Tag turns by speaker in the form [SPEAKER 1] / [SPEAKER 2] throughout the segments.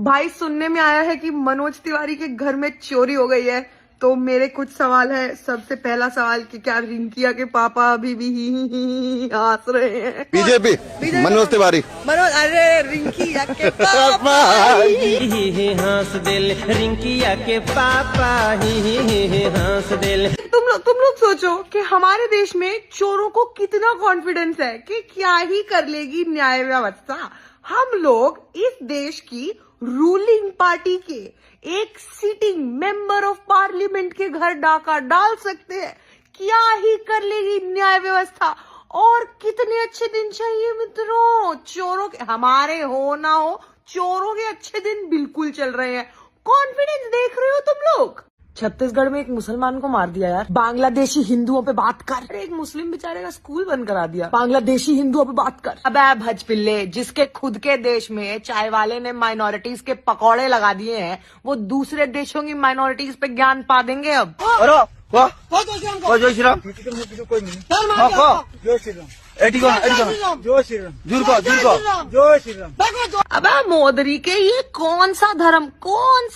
[SPEAKER 1] भाई सुनने में आया है कि मनोज तिवारी के घर में चोरी हो गई है, तो मेरे कुछ सवाल है। सबसे पहला सवाल कि क्या रिंकिया के पापा अभी भी ही हंस रहे हैं?
[SPEAKER 2] बीजेपी मनोज तिवारी।
[SPEAKER 1] मनोज, अरे रिंकिया के पापा
[SPEAKER 3] ही हंस दिल, रिंकिया के पापा ही हंस दिल।
[SPEAKER 1] तुम लोग सोचो कि हमारे देश में चोरों को कितना कॉन्फिडेंस है कि क्या ही कर लेगी न्याय व्यवस्था। हम लोग इस देश की रूलिंग पार्टी के एक सिटिंग मेंबर ऑफ पार्लियामेंट के घर डाका डाल सकते हैं। क्या ही कर लेगी न्याय व्यवस्था। और कितने अच्छे दिन चाहिए मित्रों चोरों के, हमारे हो ना हो चोरों के अच्छे दिन बिल्कुल चल रहे हैं। कॉन्फिडेंस देख रहे हो तुम लोग? छत्तीसगढ़ में एक मुसलमान को मार दिया यार। बांग्लादेशी हिंदुओं पे बात कर। एक मुस्लिम बेचारे का स्कूल बंद करा दिया। बांग्लादेशी हिंदुओं पे बात कर। अबे भज पिल्ले, जिसके खुद के देश में चाय वाले ने माइनॉरिटीज के पकौड़े लगा दिए हैं, वो दूसरे देशों की माइनॉरिटीज पे ज्ञान पा देंगे अब।
[SPEAKER 2] जय श्री राम।
[SPEAKER 1] अबे मोदरी के ये कौन सा धर्म, कौन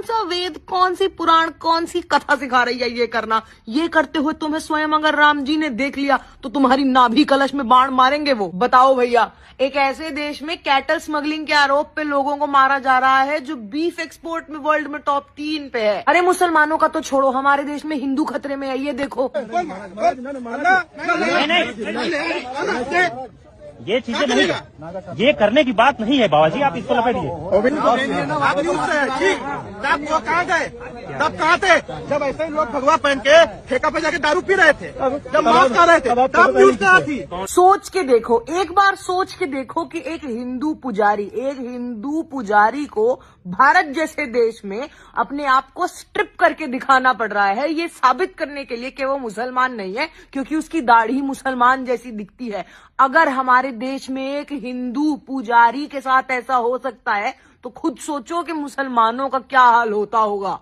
[SPEAKER 1] सा वेद, कौन सी पुराण, कौन सी कथा सिखा रही है ये करना? ये करते हुए तुम्हें स्वयं अगर राम जी ने देख लिया तो तुम्हारी नाभि कलश में बाण मारेंगे वो। बताओ भैया, एक ऐसे देश में कैटल स्मगलिंग के आरोप पे लोगों को मारा जा रहा है जो बीफ एक्सपोर्ट में वर्ल्ड में टॉप 3 पे है। अरे मुसलमानों का तो छोड़ो, हमारे देश में हिंदू खतरे में है। ये देखो,
[SPEAKER 4] ये चीजें नहीं, ये करने की बात नहीं है बाबा जी, आप इसको लपेटिए।
[SPEAKER 5] तब वो कहाँ गए? तब कहाँ थे जब ऐसे ही लोग भगवा पहन के ठेका पे जाके दारू पी रहे थे, जब मास्क कर रहे थे, तब न्यूज कहाँ थी?
[SPEAKER 1] सोच के देखो, एक बार सोच के देखो कि एक हिंदू पुजारी को भारत जैसे देश में अपने आप को स्ट्रिप करके दिखाना पड़ रहा है, ये साबित करने के लिए कि वो मुसलमान नहीं है, क्योंकि उसकी दाढ़ी मुसलमान जैसी दिखती है। अगर हमारे देश में एक हिंदू पुजारी के साथ ऐसा हो सकता है तो खुद सोचो कि मुसलमानों का क्या हाल होता होगा।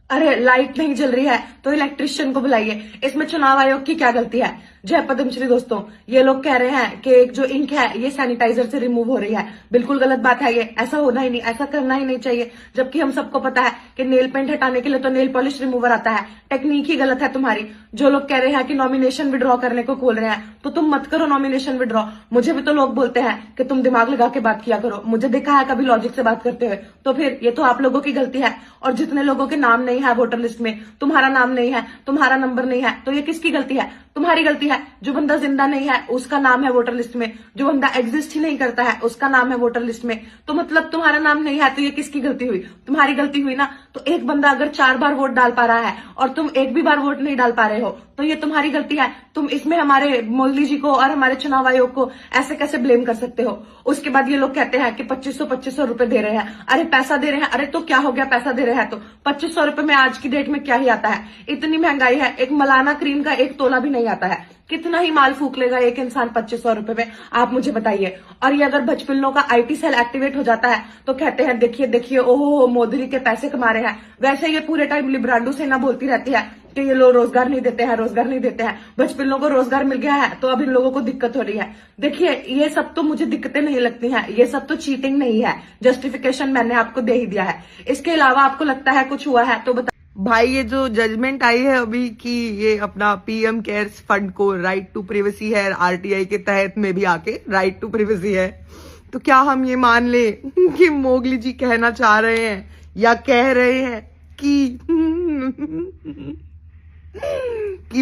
[SPEAKER 1] अरे लाइट नहीं जल रही है तो इलेक्ट्रिशियन को बुलाइए। इसमें चुनाव आयोग की क्या गलती है? जय पद्मश्री दोस्तों, ये लोग कह रहे हैं कि एक जो इंक है ये सैनिटाइजर से रिमूव हो रही है। बिल्कुल गलत बात है ये, ऐसा होना ही नहीं, ऐसा करना ही नहीं चाहिए। जबकि हम सबको पता है कि नेल पेंट हटाने के लिए तो नेल पॉलिश रिमूवर आता है। टेक्निक ही गलत है तुम्हारी। जो लोग कह रहे हैं कि नॉमिनेशन विड्रॉ करने को बोल रहे हैं, तो तुम मत करो नॉमिनेशन विड्रॉ। मुझे भी तो लोग बोलते हैं कि तुम दिमाग लगा के बात किया करो। मुझे देखा है कभी लॉजिक से बात करते हुए, तो फिर ये तो आप लोगों की गलती है। और जितने लोगों के नाम नहीं है वोटर लिस्ट में, तुम्हारा नाम नहीं है, तुम्हारा नंबर नहीं है, तो ये किसकी गलती है? तुम्हारी गलती है। जो बंदा जिंदा नहीं है उसका नाम है वोटर लिस्ट में, जो बंदा एग्जिस्ट ही नहीं करता है उसका नाम है वोटर लिस्ट में। तो मतलब तुम्हारा नाम नहीं है, तो ये किसकी गलती हुई? तुम्हारी गलती हुई ना। तो एक बंदा अगर 4 बार वोट डाल पा रहा है और तुम एक भी बार वोट नहीं डाल पा रहे हो, तो ये तुम्हारी गलती है। तुम इसमें हमारे मोदी जी को और हमारे चुनाव आयोग को ऐसे कैसे ब्लेम कर सकते हो? उसके बाद ये लोग कहते हैं कि 2500 रुपए दे रहे हैं। अरे पैसा दे रहे हैं, अरे तो क्या हो गया? पैसा दे रहे हैं तो 2500 रुपए में आज की डेट में क्या ही आता है? इतनी महंगाई है, एक मलाना क्रीम का 1 तोला भी नहीं आता है। कितना ही माल फूक लेगा एक इंसान 2500 रुपए में, आप मुझे बताइए। और ये अगर भजपिल्लों का IT सेल एक्टिवेट हो जाता है तो कहते हैं देखिए ओहो मोदी के पैसे कमा रहे हैं। वैसे ये पूरे टाइम लिब्रांडो सेना बोलती रहती है कि ये लोग रोजगार नहीं देते हैं। भजपिल्लों को रोजगार मिल गया है तो अब इन लोगों को दिक्कत हो रही है। देखिए ये सब तो मुझे दिक्कतें नहीं लगती हैं, ये सब तो चीटिंग नहीं है। जस्टिफिकेशन मैंने आपको दे ही दिया है। इसके अलावा आपको लगता है कुछ हुआ है तो बता। भाई ये जो जजमेंट आई है अभी कि ये अपना PM केयर्स फंड को राइट टू प्रिवेसी है, RTI के तहत में भी आके राइट टू प्रिवेसी है, तो क्या हम ये मान ले कि मोगली जी कहना चाह रहे हैं या कह रहे हैं कि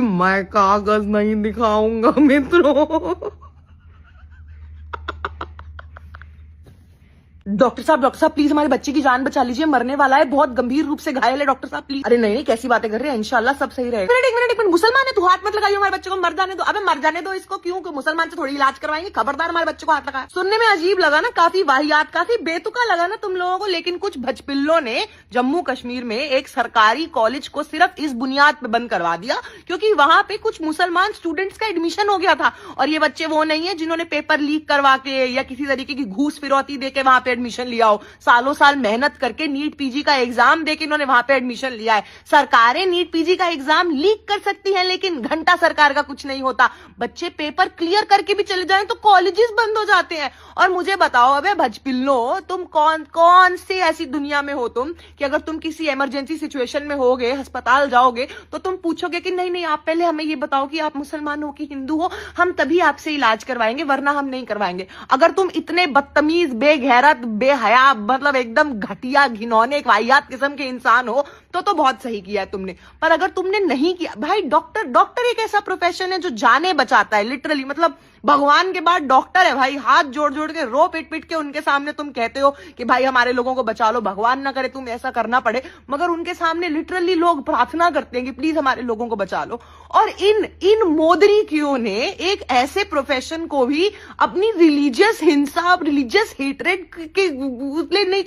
[SPEAKER 1] मैं कागज नहीं दिखाऊंगा मित्रों? डॉक्टर साहब प्लीज हमारे बच्चे की जान बचा लीजिए, मरने वाला है, बहुत गंभीर रूप से घायल है डॉक्टर साहब प्लीज। अरे नहीं, कैसी बातें कर रहे हैं, इंशाल्लाह सब सही रहेगा। एक मिनट, मुसलमान है तो हाथ मत लगाइए हमारे बच्चे को, मर जाने दो। अबे मर जाने दो इसको, क्यों? मुसलमान से थोड़ी इलाज करवाएंगे, खबरदार हमारे बच्चे को हाथ लगाया। सुनने में अजीब लगा ना, काफी वाहियात, काफी बेतुका लगा ना तुम लोगों को, लेकिन कुछ भजपिल्लों ने जम्मू कश्मीर में एक सरकारी कॉलेज को सिर्फ इस बुनियाद पे बंद करवा दिया क्योंकि वहां पे कुछ मुसलमान स्टूडेंट्स का एडमिशन हो गया था। और ये बच्चे वो नहीं है जिन्होंने पेपर लीक करवा के या किसी तरीके की घूस फिरौती देके वहां पे एडमिशन लिया हो, सालों साल मेहनत करके नीट पीजी का एग्जाम देके इन्होंने वहां पे एडमिशन लिया है। सरकारें नीट पीजी का एग्जाम लीक कर सकती हैं, लेकिन घंटा सरकार का कुछ नहीं होता। बच्चे पेपर क्लियर करके भी चले जाएं तो कॉलेजेस बंद हो जाते हैं। और मुझे बताओ, अबे भजपिल्लो, तुम कौन से ऐसी दुनिया में हो तुम कि अगर तुम किसी इमरजेंसी सिचुएशन में होगे, अस्पताल जाओगे, तो तुम पूछोगे कि नहीं आप पहले हमें ये बताओ कि आप मुसलमान हो कि हिंदू हो, हम तभी आपसे इलाज करवाएंगे, वरना हम नहीं करवाएंगे। अगर तुम इतने बदतमीज, बेगैरत, बेहया, मतलब एकदम घटिया, घिनौने, वाहियात किस्म के इंसान हो तो बहुत सही किया है तुमने। पर अगर तुमने नहीं किया, भाई डॉक्टर एक ऐसा प्रोफेशन है जो जाने बचाता है, लिटरली। मतलब भगवान के बाद डॉक्टर है भाई। हाथ जोड़ जोड़ के, रो पिट पिट के उनके सामने तुम कहते हो कि भाई हमारे लोगों को बचा लो, भगवान ना करे तुम ऐसा करना पड़े, मगर उनके सामने लिटरली लोग प्रार्थना करते हैं कि प्लीज हमारे लोगों को बचा लो। और इन मोदरीकियों ने एक ऐसे प्रोफेशन को भी अपनी रिलीजियस हिंसा, रिलीजियस हेट्रेड के लिए नहीं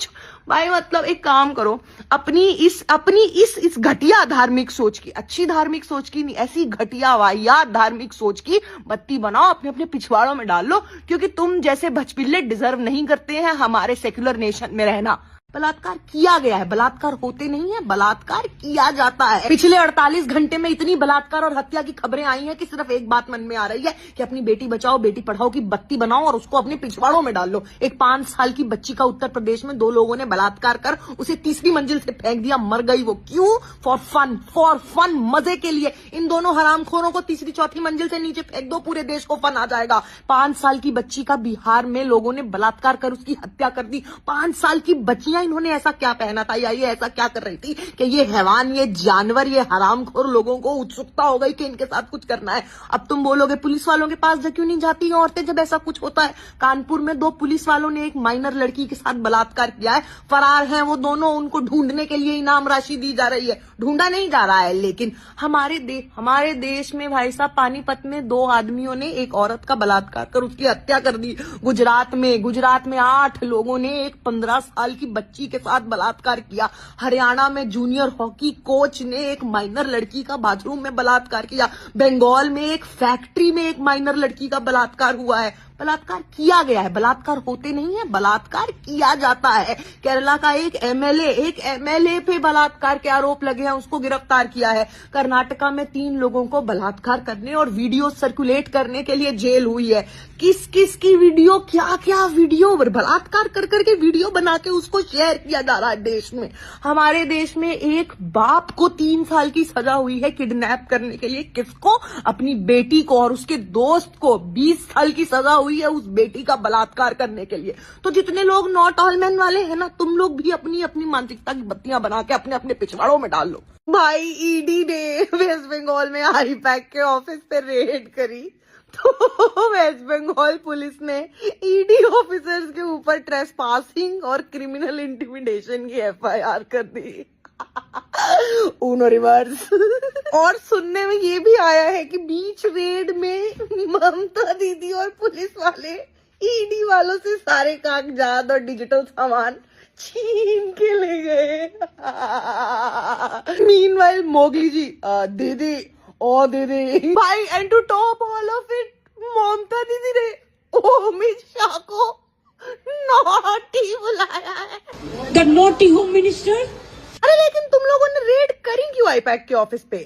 [SPEAKER 1] भाई। मतलब एक काम करो, अपनी इस घटिया धार्मिक सोच की, अच्छी धार्मिक सोच की नहीं, ऐसी घटिया वाहियात धार्मिक सोच की बत्ती बनाओ, अपने अपने पिछवाड़ों में डाल लो, क्योंकि तुम जैसे भचपिल्ले डिजर्व नहीं करते हैं हमारे सेक्युलर नेशन में रहना। बलात्कार किया गया है, बलात्कार होते नहीं है, बलात्कार किया जाता है। पिछले 48 घंटे में इतनी बलात्कार और हत्या की खबरें आई हैं कि सिर्फ एक बात मन में आ रही है कि अपनी बेटी बचाओ, बेटी पढ़ाओ की बत्ती बनाओ और उसको अपने पिछवाड़ों में डाल लो। एक 5 साल की बच्ची का उत्तर प्रदेश में 2 लोगों ने बलात्कार कर उसे 3री मंजिल से फेंक दिया, मर गई वो। क्यों? फॉर फन, मजे के लिए। इन दोनों हरामखोरों को 3री 4थी मंजिल से नीचे फेंक दो, पूरे देश को फन आ जाएगा। 5 साल की बच्ची का बिहार में लोगों ने बलात्कार कर उसकी हत्या कर दी। 5 साल की बच्चियां, इन्होंने ऐसा क्या पहना था या ये ऐसा क्या कर रही थी कि ये हैवान, ये जानवर, ये हरामखोर लोगों को उत्सुकता हो गई कि इनके साथ कुछ करना है। अब तुम बोलोगे पुलिस वालों के पास क्यों नहीं जाती हैं औरतें जब ऐसा कुछ होता है? कानपुर में 2 पुलिस वालों ने एक माइनर लड़की के साथ बलात्कार किया है, फरार हैं वो दोनों। उनको ढूंढने के लिए इनाम राशि दी जा रही है, ढूंढा नहीं जा रहा है। लेकिन हमारे देश में भाई साहब, पानीपत में 2 आदमियों ने एक औरत का बलात्कार कर उसकी हत्या कर दी। गुजरात में 8 लोगों ने एक 15 साल की बच्ची के साथ बलात्कार किया। हरियाणा में जूनियर हॉकी कोच ने एक माइनर लड़की का बाथरूम में बलात्कार किया। बंगाल में एक फैक्ट्री में एक माइनर लड़की का बलात्कार हुआ है। बलात्कार किया गया है, बलात्कार होते नहीं है, बलात्कार किया जाता है। केरला का एक एमएलए पे बलात्कार के आरोप लगे हैं, उसको गिरफ्तार किया है। कर्नाटका में 3 लोगों को बलात्कार करने और वीडियो सर्कुलेट करने के लिए जेल हुई है। किस की वीडियो, क्या वीडियो, बलात्कार कर करके वीडियो बना के उसको शेयर किया जा रहा है देश में। हमारे देश में एक बाप को 3 साल की सजा हुई है किडनैप करने के लिए। किसको? अपनी बेटी को। और उसके दोस्त को 20 साल की सजा हुई है उस बेटी का बलात्कार करने के लिए। तो जितने लोग नॉट ऑल मैन वाले हैं ना, तुम लोग भी अपनी अपनी मानसिकता की बत्तियां बना के अपने अपने पिछवाड़ों में डाल लो। भाई ईडी ने वेस्ट बंगाल में आई-पैक के ऑफिस पे रेड करी, तो वेस्ट बंगाल पुलिस ने ईडी ऑफिसर्स के ऊपर ट्रेसपासिंग और क्रिमिनल इंटिमिडेशन की एफआईआर कर दी। Uno reverse. और सुनने में ये भी आया है कि बीच रेड में ममता दीदी और पुलिस वाले ईडी वालों से सारे कागजात और डिजिटल सामान छीन के ले गए। मीनवाइल मोगली जी, दीदी भाई, and to top all of it, Mamata Didi ने अमित शाह को नॉटी बुलाया है।
[SPEAKER 6] The naughty home minister.
[SPEAKER 1] अरे लेकिन तुम लोगों ने रेड करी क्यों आई-पैक के ऑफिस पे?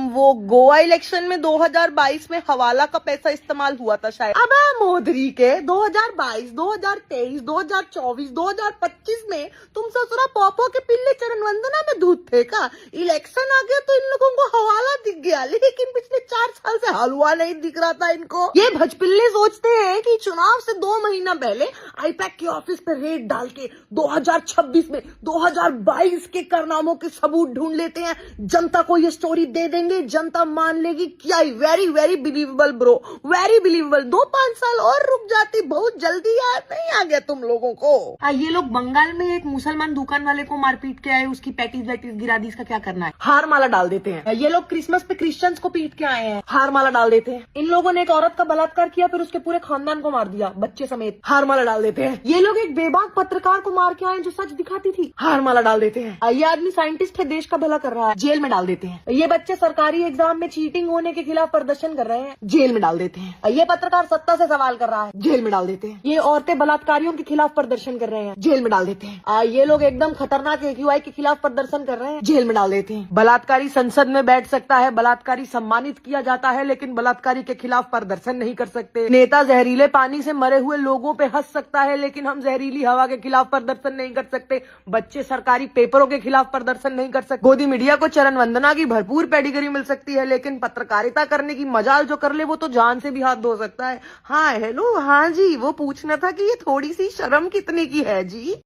[SPEAKER 1] वो गोवा इलेक्शन में 2022 में हवाला का पैसा इस्तेमाल हुआ था शायद। अब मोदी के 2022, 2023, 2024, 2025 में तुम ससुरा पॉपो के पिल्ले चरण वंदना में दूध फेंका। इलेक्शन आ गया तो इन लोगों को हवाला दिख गया, लेकिन पिछले 4 साल से हलवा नहीं दिख रहा था इनको। ये भजपिल्ले सोचते हैं कि चुनाव से 2 महीना पहले आई-पैक के ऑफिस पे रेड डाल के 2026 में 2022 के नामों के सबूत ढूंढ लेते हैं, जनता को ये स्टोरी दे देंगे, जनता मान लेगी। क्या very believable bro, very believable. 2-5 साल और रुक जाती, बहुत जल्दी यार नहीं आ गया तुम लोगों को। ये लोग बंगाल में एक मुसलमान मुसलमान दुकान वाले को मारपीट के आए, उसकी पैटीज वैटीज गिरा दी, इसका क्या करना है? हार माला डाल देते हैं। ये लोग क्रिसमस पे क्रिश्चियंस को पीट के आए हैं, हार माला डाल देते हैं। इन लोगों ने एक औरत का बलात्कार किया, फिर उसके पूरे खानदान को मार दिया, बच्चे समेत, हार माला डाल देते हैं। ये लोग एक बेबाक पत्रकार को मार के आए जो सच दिखाती थी, हार माला डाल देते हैं। ये आदमी साइंटिस्ट है, देश का भला कर रहा है, जेल में डाल देते हैं। ये बच्चे सरकारी एग्जाम में चीटिंग होने के खिलाफ प्रदर्शन कर रहे हैं, जेल में डाल देते हैं। ये पत्रकार सत्ता से सवाल कर रहा है, जेल में डाल देते हैं। ये औरतें बलात्कारियों के खिलाफ प्रदर्शन कर रहे हैं, जेल में डाल देते हैं। ये लोग एकदम खतरनाक AQI के खिलाफ प्रदर्शन कर रहे हैं, जेल में डाल देते हैं। बलात्कारी संसद में बैठ सकता है, बलात्कारी सम्मानित किया जाता है, लेकिन बलात्कारी के खिलाफ प्रदर्शन नहीं कर सकते। नेता जहरीले पानी से मरे हुए लोगों पे हंस सकता है, लेकिन हम जहरीली हवा के खिलाफ प्रदर्शन नहीं कर सकते। बच्चे सरकारी पेपरों के खिलाफ प्रदर्शन नहीं कर सकते। गोदी मीडिया को चरण वंदना की भरपूर पेडिग्री मिल सकती है, लेकिन पत्रकारिता करने की मजाल जो कर ले वो तो जान से भी हाथ धो सकता है। हाँ हेलो, हाँ जी, वो पूछना था कि ये थोड़ी सी शर्म कितने की है जी।